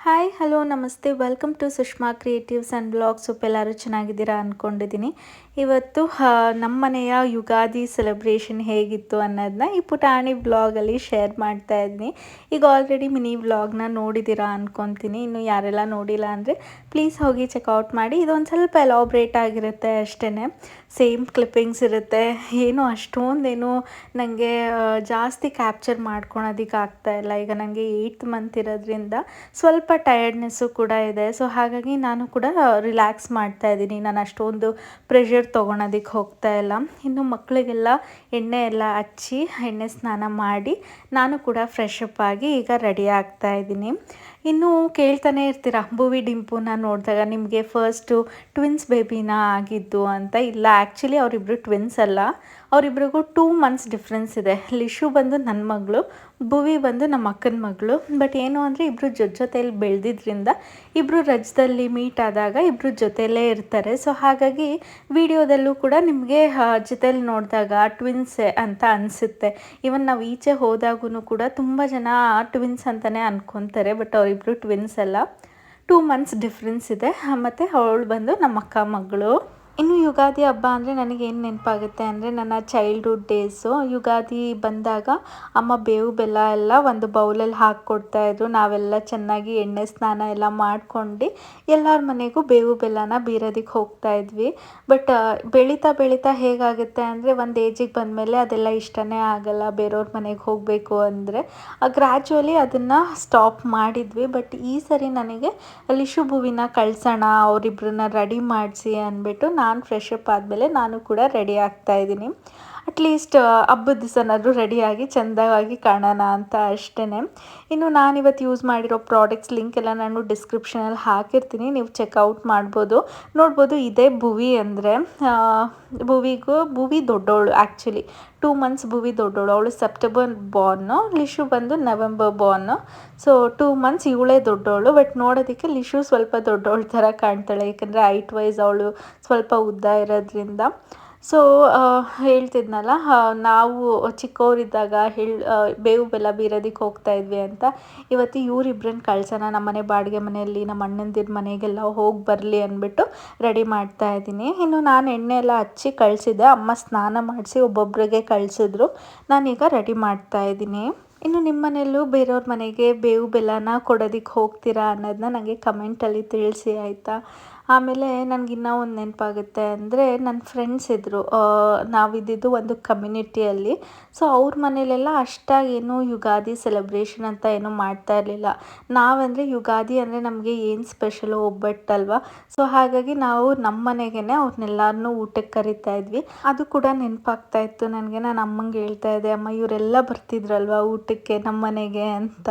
Hi hello ನಮಸ್ತೆ welcome to Sushma creatives and blogs. ಎಲ್ಲರೂ ಚೆನ್ನಾಗಿದ್ದೀರಾ ಅಂದ್ಕೊಂಡಿದ್ದೀನಿ. ಇವತ್ತು ನಮ್ಮ ಮನೆಯ ಯುಗಾದಿ ಸೆಲೆಬ್ರೇಷನ್ ಹೇಗಿತ್ತು ಅನ್ನೋದನ್ನ ಈ ಪುಟಾಣಿ ಬ್ಲಾಗಲ್ಲಿ ಶೇರ್ ಮಾಡ್ತಾ ಇದ್ದೀನಿ. ಈಗ ಆಲ್ರೆಡಿ ಮಿನಿ ವ್ಲಾಗ್ನ ನೋಡಿದ್ದೀರಾ ಅಂದ್ಕೊತೀನಿ. ಇನ್ನು ಯಾರೆಲ್ಲ ನೋಡಿಲ್ಲ ಅಂದರೆ ಪ್ಲೀಸ್ ಹೋಗಿ ಚೆಕ್ಔಟ್ ಮಾಡಿ. ಇದೊಂದು ಸ್ವಲ್ಪ ಎಲಾಬ್ರೇಟ್ ಆಗಿರುತ್ತೆ ಅಷ್ಟೇ, ಸೇಮ್ ಕ್ಲಿಪ್ಪಿಂಗ್ಸ್ ಇರುತ್ತೆ. ಏನು ಅಷ್ಟೊಂದೇನು ನನಗೆ ಜಾಸ್ತಿ ಕ್ಯಾಪ್ಚರ್ ಮಾಡ್ಕೊಳೋದಕ್ಕೆ ಆಗ್ತಾಯಿಲ್ಲ. ಈಗ ನನಗೆ 8th ಮಂತ್ ಇರೋದ್ರಿಂದ ಸ್ವಲ್ಪ ಟಯರ್ಡ್ನೆಸ್ಸು ಕೂಡ ಇದೆ. ಸೊ ಹಾಗಾಗಿ ನಾನು ಕೂಡ ರಿಲ್ಯಾಕ್ಸ್ ಮಾಡ್ತಾ ಇದ್ದೀನಿ. ನಾನು ಅಷ್ಟೊಂದು ಪ್ರೆಷರ್ ತೊಗೊಳೋದಕ್ಕೆ ಹೋಗ್ತಾ ಇಲ್ಲ. ಇನ್ನು ಮಕ್ಕಳಿಗೆಲ್ಲ ಎಣ್ಣೆ ಎಲ್ಲ ಹಚ್ಚಿ ಎಣ್ಣೆ ಸ್ನಾನ ಮಾಡಿ ನಾನು ಕೂಡ ಫ್ರೆಶ್ ಅಪ್ ಆಗಿ ಈಗ ರೆಡಿ ಆಗ್ತಾ ಇದ್ದೀನಿ. ಇನ್ನು ಕೇಳ್ತಾನೆ ಇರ್ತೀರಾ, ಭುವಿ ಡಿಂಪುನ ನೋಡಿದಾಗ ನಿಮಗೆ ಫಸ್ಟು ಟ್ವಿನ್ಸ್ ಬೇಬಿನ ಆಗಿದ್ದು ಅಂತ. ಇಲ್ಲ, ಆ್ಯಕ್ಚುಲಿ ಅವರಿಬ್ಬರು ಟ್ವಿನ್ಸ್ ಅಲ್ಲ, ಅವರಿಬ್ರಿಗೂ 2 months ಡಿಫ್ರೆನ್ಸ್ ಇದೆ. ಲಿಶು ಬಂದು ನನ್ನ ಮಗಳು, ಭುವಿ ಬಂದು ನಮ್ಮ ಅಕ್ಕನ ಮಗಳು. ಬಟ್ ಏನು ಅಂದರೆ ಇಬ್ಬರು ಜೊತೆಯಲ್ಲಿ ಬೆಳೆದಿದ್ರಿಂದ ಇಬ್ಬರು ರಜದಲ್ಲಿ ಮೀಟ್ ಆದಾಗ ಇಬ್ಬರು ಜೊತೆಯಲ್ಲೇ ಇರ್ತಾರೆ. ಸೊ ಹಾಗಾಗಿ ವಿಡಿಯೋದಲ್ಲೂ ಕೂಡ ನಿಮಗೆ ಜೊತೆಯಲ್ಲಿ ನೋಡಿದಾಗ ಟ್ವಿನ್ಸೇ ಅಂತ ಅನಿಸುತ್ತೆ. ಈವನ್ ನಾವು ಈಚೆ ಹೋದಾಗೂ ಕೂಡ ತುಂಬ ಜನ ಟ್ವಿನ್ಸ್ ಅಂತಲೇ ಅನ್ಕೊತಾರೆ. ಬಟ್ ಅವರಿಬ್ಬರು ಟ್ವಿನ್ಸ್ ಅಲ್ಲ, 2 months ಡಿಫ್ರೆನ್ಸ್ ಇದೆ. ಮತ್ತು ಅವಳು ಬಂದು ನಮ್ಮ ಅಕ್ಕ ಮಗಳು. ಇನ್ನು ಯುಗಾದಿ ಹಬ್ಬ ಅಂದರೆ ನನಗೇನು ನೆನಪಾಗುತ್ತೆ ಅಂದರೆ ನನ್ನ ಚೈಲ್ಡ್ಹುಡ್ ಡೇಸು. ಯುಗಾದಿ ಬಂದಾಗ ಅಮ್ಮ ಬೇವು ಬೆಲ್ಲ ಎಲ್ಲ ಒಂದು ಬೌಲಲ್ಲಿ ಹಾಕ್ಕೊಡ್ತಾಯಿದ್ರು. ನಾವೆಲ್ಲ ಚೆನ್ನಾಗಿ ಎಣ್ಣೆ ಸ್ನಾನ ಎಲ್ಲ ಮಾಡ್ಕೊಂಡು ಎಲ್ಲರ ಮನೆಗೂ ಬೇವು ಬೆಲ್ಲನ ಬೀರೋದಕ್ಕೆ ಹೋಗ್ತಾಯಿದ್ವಿ. ಬಟ್ ಬೆಳೀತಾ ಹೇಗಾಗುತ್ತೆ ಅಂದರೆ ಒಂದು ಏಜಿಗೆ ಬಂದಮೇಲೆ ಅದೆಲ್ಲ ಇಷ್ಟನೇ ಆಗಲ್ಲ, ಬೇರೆಯವ್ರ ಮನೆಗೆ ಹೋಗಬೇಕು ಅಂದರೆ. ಗ್ರ್ಯಾಜುವಲಿ ಅದನ್ನು ಸ್ಟಾಪ್ ಮಾಡಿದ್ವಿ. ಬಟ್ ಈ ಸರಿ ನನಗೆ ಲಿಶು ಭುವಿನ ಕಳ್ಸೋಣ, ಅವರಿಬ್ಬರನ್ನ ರೆಡಿ ಮಾಡಿಸಿ ಅಂದ್ಬಿಟ್ಟು ನಾನು ಫ್ರೆಶ್ ಅಪ್ ಆದಮೇಲೆ ನಾನು ಕೂಡ ರೆಡಿ ಆಗ್ತಾಯಿದ್ದೀನಿ. ಅಟ್ಲೀಸ್ಟ್ ಹಬ್ಬದ ದಿವಸನಾದರೂ ರೆಡಿಯಾಗಿ ಚೆಂದವಾಗಿ ಕಾಣೋಣ ಅಂತ ಅಷ್ಟೇ. ಇನ್ನು ನಾನಿವತ್ತು ಯೂಸ್ ಮಾಡಿರೋ ಪ್ರಾಡಕ್ಟ್ಸ್ ಲಿಂಕ್ ಎಲ್ಲ ನಾನು ಡಿಸ್ಕ್ರಿಪ್ಷನಲ್ಲಿ ಹಾಕಿರ್ತೀನಿ, ನೀವು ಚೆಕ್ಔಟ್ ನೋಡ್ಬೋದು. ಇದೇ ಭುವಿ ಅಂದರೆ ಭುವಿ ದೊಡ್ಡವಳು. ಆ್ಯಕ್ಚುಲಿ 2 months ಭುವಿ ದೊಡ್ಡವಳು. ಅವಳು ಸೆಪ್ಟೆಂಬರ್ ಬಾರ್ನು, ಲಿಶು ಬಂದು ನವೆಂಬರ್ ಬಾರ್ನು. ಸೊ 2 months ಇವಳೇ ದೊಡ್ಡವಳು. ಬಟ್ ನೋಡೋದಕ್ಕೆ ಲಿಶು ಸ್ವಲ್ಪ ದೊಡ್ಡವಳ ಥರ ಕಾಣ್ತಾಳೆ, ಏಕೆಂದರೆ ಹೈಟ್ ವೈಸ್ ಅವಳು ಸ್ವಲ್ಪ ಉದ್ದ ಇರೋದ್ರಿಂದ. ಸೊ ಹೇಳ್ತಿದ್ನಲ್ಲ, ನಾವು ಚಿಕ್ಕವರಿದ್ದಾಗ ಬೇವು ಬೆಲ್ಲ ಬೀರೋದಕ್ಕೆ ಹೋಗ್ತಾಯಿದ್ವಿ ಅಂತ. ಇವತ್ತು ಇವರಿಬ್ಬರನ್ನ ಕಳ್ಸೋಣ, ನಮ್ಮನೆ ಬಾಡಿಗೆ ಮನೆಯಲ್ಲಿ ನಮ್ಮ ಅಣ್ಣಂದಿರ ಮನೆಗೆಲ್ಲ ಹೋಗಿ ಬರಲಿ ಅಂದ್ಬಿಟ್ಟು ರೆಡಿ ಮಾಡ್ತಾಯಿದ್ದೀನಿ. ಇನ್ನು ನಾನು ಎಣ್ಣೆ ಎಲ್ಲ ಹಚ್ಚಿ ಕಳಿಸಿದ್ದೆ, ಅಮ್ಮ ಸ್ನಾನ ಮಾಡಿಸಿ ಒಬ್ಬೊಬ್ಬರಿಗೆ ಕಳಿಸಿದ್ರು. ನಾನೀಗ ರೆಡಿ ಮಾಡ್ತಾಯಿದ್ದೀನಿ. ಇನ್ನು ನಿಮ್ಮ ಮನೆಯಲ್ಲೂ ಬೇರೆಯವ್ರ ಮನೆಗೆ ಬೇವು ಬೆಲ್ಲನ ಕೊಡೋದಕ್ಕೆ ಹೋಗ್ತೀರಾ ಅನ್ನೋದನ್ನ ನನಗೆ ಕಮೆಂಟಲ್ಲಿ ತಿಳಿಸಿ, ಆಯಿತಾ. ಆಮೇಲೆ ನನಗಿನ್ನೂ ಒಂದು ನೆನಪಾಗುತ್ತೆ ಅಂದರೆ, ನನ್ನ ಫ್ರೆಂಡ್ಸ್ ಇದ್ದರು, ನಾವಿದ್ದಿದ್ದು ಒಂದು ಕಮ್ಯುನಿಟಿಯಲ್ಲಿ. ಸೊ ಅವ್ರ ಮನೇಲೆಲ್ಲ ಅಷ್ಟಾಗೇನು ಯುಗಾದಿ ಸೆಲೆಬ್ರೇಷನ್ ಅಂತ ಏನೂ ಮಾಡ್ತಾ ಇರಲಿಲ್ಲ. ನಾವಂದರೆ ಯುಗಾದಿ ಅಂದರೆ ನಮಗೆ ಏನು ಸ್ಪೆಷಲು, ಒಬ್ಬಟ್ಟಲ್ವ. ಸೊ ಹಾಗಾಗಿ ನಾವು ನಮ್ಮ ಮನೆಗೇ ಅವ್ರನ್ನೆಲ್ಲರನ್ನೂ ಊಟಕ್ಕೆ ಕರಿತಾ ಇದ್ವಿ. ಅದು ಕೂಡ ನೆನಪಾಗ್ತಾ ಇತ್ತು ನನಗೆ. ನಾನು ಅಮ್ಮಂಗೆ ಹೇಳ್ತಾ ಇದ್ದೆ, ಅಮ್ಮ ಇವರೆಲ್ಲ ಬರ್ತಿದ್ರಲ್ವ ಊಟಕ್ಕೆ ನಮ್ಮ ಮನೆಗೆ ಅಂತ.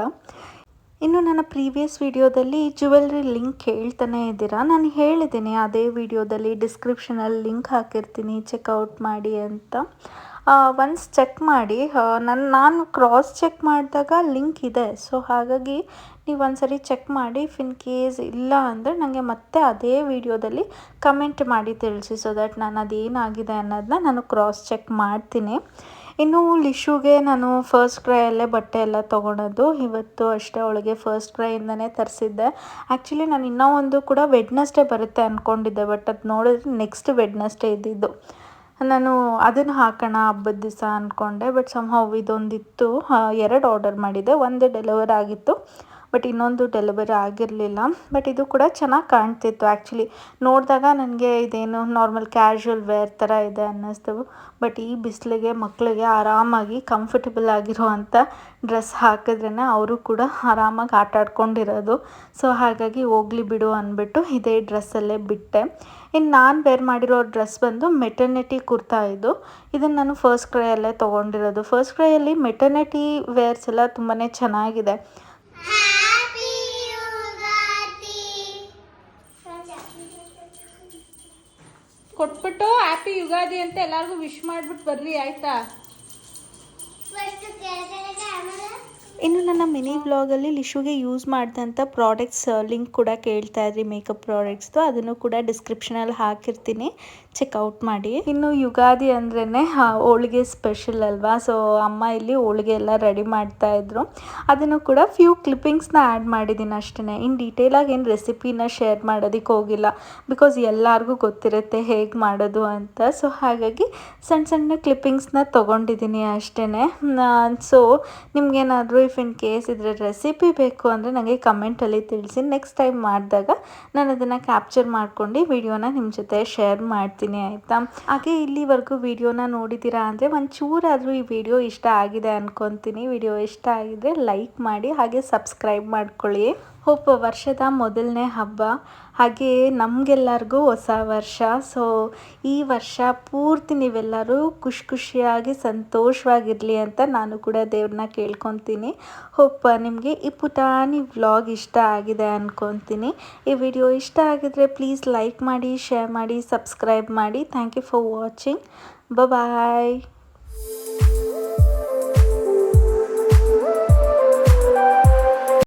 ಇನ್ನು ನನ್ನ ಪ್ರೀವಿಯಸ್ ವಿಡಿಯೋದಲ್ಲಿ ಜ್ಯುವೆಲ್ರಿ ಲಿಂಕ್ ಹೇಳ್ತಾನೆ ಇದ್ದೀರಾ, ನಾನು ಹೇಳಿದ್ದೀನಿ ಅದೇ ವಿಡಿಯೋದಲ್ಲಿ ಡಿಸ್ಕ್ರಿಪ್ಷನಲ್ಲಿ ಲಿಂಕ್ ಹಾಕಿರ್ತೀನಿ, ಚೆಕ್ಔಟ್ ಮಾಡಿ ಅಂತ. ಒನ್ಸ್ ಚೆಕ್ ಮಾಡಿ. ನಾನು ಕ್ರಾಸ್ ಚೆಕ್ ಮಾಡಿದಾಗ ಲಿಂಕ್ ಇದೆ. ಸೊ ಹಾಗಾಗಿ ನೀವು ಒಂದ್ಸರಿ ಚೆಕ್ ಮಾಡಿ. ಇಫ್ ಇನ್ ಕೇಸ್ ಇಲ್ಲ ಅಂದರೆ ನನಗೆ ಮತ್ತೆ ಅದೇ ವಿಡಿಯೋದಲ್ಲಿ ಕಮೆಂಟ್ ಮಾಡಿ ತಿಳಿಸಿ, ಸೊ ದ್ಯಾಟ್ ನಾನು ಅದೇನಾಗಿದೆ ಅನ್ನೋದನ್ನ ನಾನು ಕ್ರಾಸ್ ಚೆಕ್ ಮಾಡ್ತೀನಿ. ಇನ್ನು ಲಿಶುಗೆ ನಾನು ಫಸ್ಟ್ ಕ್ರೈಯಲ್ಲೇ ಬಟ್ಟೆ ಎಲ್ಲ ತೊಗೊಳೋದು. ಇವತ್ತು ಅಷ್ಟೇ ಅವಳಿಗೆ ಫಸ್ಟ್ ಕ್ರೈಯಿಂದನೇ ತರಿಸಿದ್ದೆ. ಆ್ಯಕ್ಚುಲಿ ನಾನು ಇನ್ನೂ ಒಂದು ಕೂಡ ವೆಡ್ನಸ್ಡೇ ಬರುತ್ತೆ ಅಂದ್ಕೊಂಡಿದ್ದೆ, ಬಟ್ ಅದು ನೋಡಿದ್ರೆ ನೆಕ್ಸ್ಟ್ ವೆಡ್ನಸ್ಡೇ ಇದ್ದಿದ್ದು. ನಾನು ಅದನ್ನು ಹಾಕೋಣ ಹಬ್ಬದ ದಿವಸ ಅಂದ್ಕೊಂಡೆ. ಬಟ್ ಸಂಹೌ ಇದೊಂದಿತ್ತು, 2 ಆರ್ಡರ್ ಮಾಡಿದ್ದೆ, ಒಂದು ಡೆಲಿವರ್ ಆಗಿತ್ತು, ಬಟ್ ಇನ್ನೊಂದು ಡೆಲಿವರಿ ಆಗಿರಲಿಲ್ಲ. ಬಟ್ ಇದು ಕೂಡ ಚೆನ್ನಾಗಿ ಕಾಣ್ತಿತ್ತು. ಆ್ಯಕ್ಚುಲಿ ನೋಡಿದಾಗ ನನಗೆ ಇದೇನು ನಾರ್ಮಲ್ ಕ್ಯಾಶುವಲ್ ವೇರ್ ಥರ ಇದೆ ಅನ್ನಿಸ್ತು. ಬಟ್ ಈ ಬಿಸಿಲಿಗೆ ಮಕ್ಕಳಿಗೆ ಆರಾಮಾಗಿ ಕಂಫರ್ಟಬಲ್ ಆಗಿರೋವಂಥ ಡ್ರೆಸ್ ಹಾಕಿದ್ರೇ ಅವರು ಕೂಡ ಆರಾಮಾಗಿ ಆಟ ಆಡ್ಕೊಂಡಿರೋದು. ಸೊ ಹಾಗಾಗಿ ಹೋಗಲಿ ಬಿಡು ಅಂದ್ಬಿಟ್ಟು ಇದೇ ಡ್ರೆಸ್ಸಲ್ಲೇ ಬಿಟ್ಟೆ. ಇನ್ನು ನಾನು ವೇರ್ ಮಾಡಿರೋ ಡ್ರೆಸ್ ಬಂದು ಮೆಟರ್ನಿಟಿ ಕುರ್ತಾ ಇದು. ಇದನ್ನು ನಾನು ಫಸ್ಟ್ ಕ್ರೈಯಲ್ಲೇ ತೊಗೊಂಡಿರೋದು. ಫಸ್ಟ್ ಕ್ರೈಯಲ್ಲಿ ಮೆಟರ್ನಿಟಿ ವೇರ್ಸ್ ಎಲ್ಲ ತುಂಬಾ ಚೆನ್ನಾಗಿದೆ. ಕೊಟ್ಬಿಟ್ಟು ಹ್ಯಾಪಿ ಯುಗಾದಿ ಅಂತ ಎಲ್ಲರಿಗೂ ವಿಶ್ ಮಾಡಿಬಿಟ್ಟು ಬರ್ರಿ, ಆಯಿತಾ. ಇನ್ನು ನನ್ನ ಮಿನಿ ವ್ಲಾಗಲ್ಲಿ ಲಿಶುಗೆ ಯೂಸ್ ಮಾಡಿದಂಥ ಪ್ರಾಡಕ್ಟ್ಸ್ ಲಿಂಕ್ ಕೂಡ ಕೇಳ್ತಾ ಇದ್ರಿ, ಮೇಕಪ್ ಪ್ರಾಡಕ್ಟ್ಸ್ದು, ಅದನ್ನು ಕೂಡ ಡಿಸ್ಕ್ರಿಪ್ಷನಲ್ಲಿ ಹಾಕಿರ್ತೀನಿ, ಚೆಕ್ಔಟ್ ಮಾಡಿ. ಇನ್ನು ಯುಗಾದಿ ಅಂದ್ರೇ ಹೋಳಿಗೆ ಸ್ಪೆಷಲ್ ಅಲ್ವಾ, ಸೊ ಅಮ್ಮ ಇಲ್ಲಿ ಹೋಳಿಗೆ ಎಲ್ಲ ರೆಡಿ ಮಾಡ್ತಾ ಇದ್ರು. ಅದನ್ನು ಕೂಡ ಫ್ಯೂ ಕ್ಲಿಪ್ಪಿಂಗ್ಸ್ನ ಆ್ಯಡ್ ಮಾಡಿದ್ದೀನಿ ಅಷ್ಟೇ. ಇನ್ನು ಡೀಟೇಲಾಗಿ ಏನು ರೆಸಿಪಿನ ಶೇರ್ ಮಾಡೋದಕ್ಕೆ ಹೋಗಿಲ್ಲ, ಬಿಕಾಸ್ ಎಲ್ಲರಿಗೂ ಗೊತ್ತಿರುತ್ತೆ ಹೇಗೆ ಮಾಡೋದು ಅಂತ. ಸೊ ಹಾಗಾಗಿ ಸಣ್ಣ ಸಣ್ಣ ಕ್ಲಿಪ್ಪಿಂಗ್ಸ್ನ ತೊಗೊಂಡಿದ್ದೀನಿ ಅಷ್ಟೇ. ಸೊ ನಿಮ್ಗೇನಾದರೂ ಇಫ್ ಇನ್ ಕೇಸ್ ಇದ್ರ ರೆಸಿಪಿ ಬೇಕು ಅಂದರೆ ನನಗೆ ಕಮೆಂಟಲ್ಲಿ ತಿಳಿಸಿ. ನೆಕ್ಸ್ಟ್ ಟೈಮ್ ಮಾಡಿದಾಗ ನಾನು ಅದನ್ನು ಕ್ಯಾಪ್ಚರ್ ಮಾಡ್ಕೊಂಡು ವಿಡಿಯೋನ ನಿಮ್ಮ ಜೊತೆ ಶೇರ್ ಮಾಡ್ತೀನಿ, ಆಯಿತಾ. ಹಾಗೆ ಇಲ್ಲಿವರೆಗೂ ವಿಡಿಯೋನ ನೋಡಿದ್ದೀರಾ ಅಂದರೆ ಒಂಚೂರಾದರೂ ಈ ವಿಡಿಯೋ ಇಷ್ಟ ಆಗಿದೆ ಅಂದ್ಕೊತೀನಿ. ವಿಡಿಯೋ ಇಷ್ಟ ಆಗಿದ್ರೆ ಲೈಕ್ ಮಾಡಿ, ಹಾಗೆ ಸಬ್ಸ್ಕ್ರೈಬ್ ಮಾಡ್ಕೊಳ್ಳಿ. ಹೋಪ್ ವರ್ಷದ ಮೊದಲನೇ ಹಬ್ಬ, ಹಾಗೆ ನಮಗೆಲ್ಲರಿಗೂ ಹೊಸ ವರ್ಷ. ಸೊ ಈ ವರ್ಷ ಪೂರ್ತಿ ನೀವೆಲ್ಲರೂ ಖುಷಿಯಾಗಿ ಸಂತೋಷವಾಗಿರಲಿ ಅಂತ ನಾನು ಕೂಡ ದೇವ್ರನ್ನ ಕೇಳ್ಕೊತೀನಿ. ಹೋಪ್ ನಿಮಗೆ ಈ ಪುಟಾಣಿ ವ್ಲಾಗ್ ಇಷ್ಟ ಆಗಿದೆ ಅಂದ್ಕೊತೀನಿ. ಈ ವಿಡಿಯೋ ಇಷ್ಟ ಆಗಿದ್ರೆ ಪ್ಲೀಸ್ ಲೈಕ್ ಮಾಡಿ, ಶೇರ್ ಮಾಡಿ, ಸಬ್ಸ್ಕ್ರೈಬ್ ಮಾಡಿ. Thank you for watching. Bye.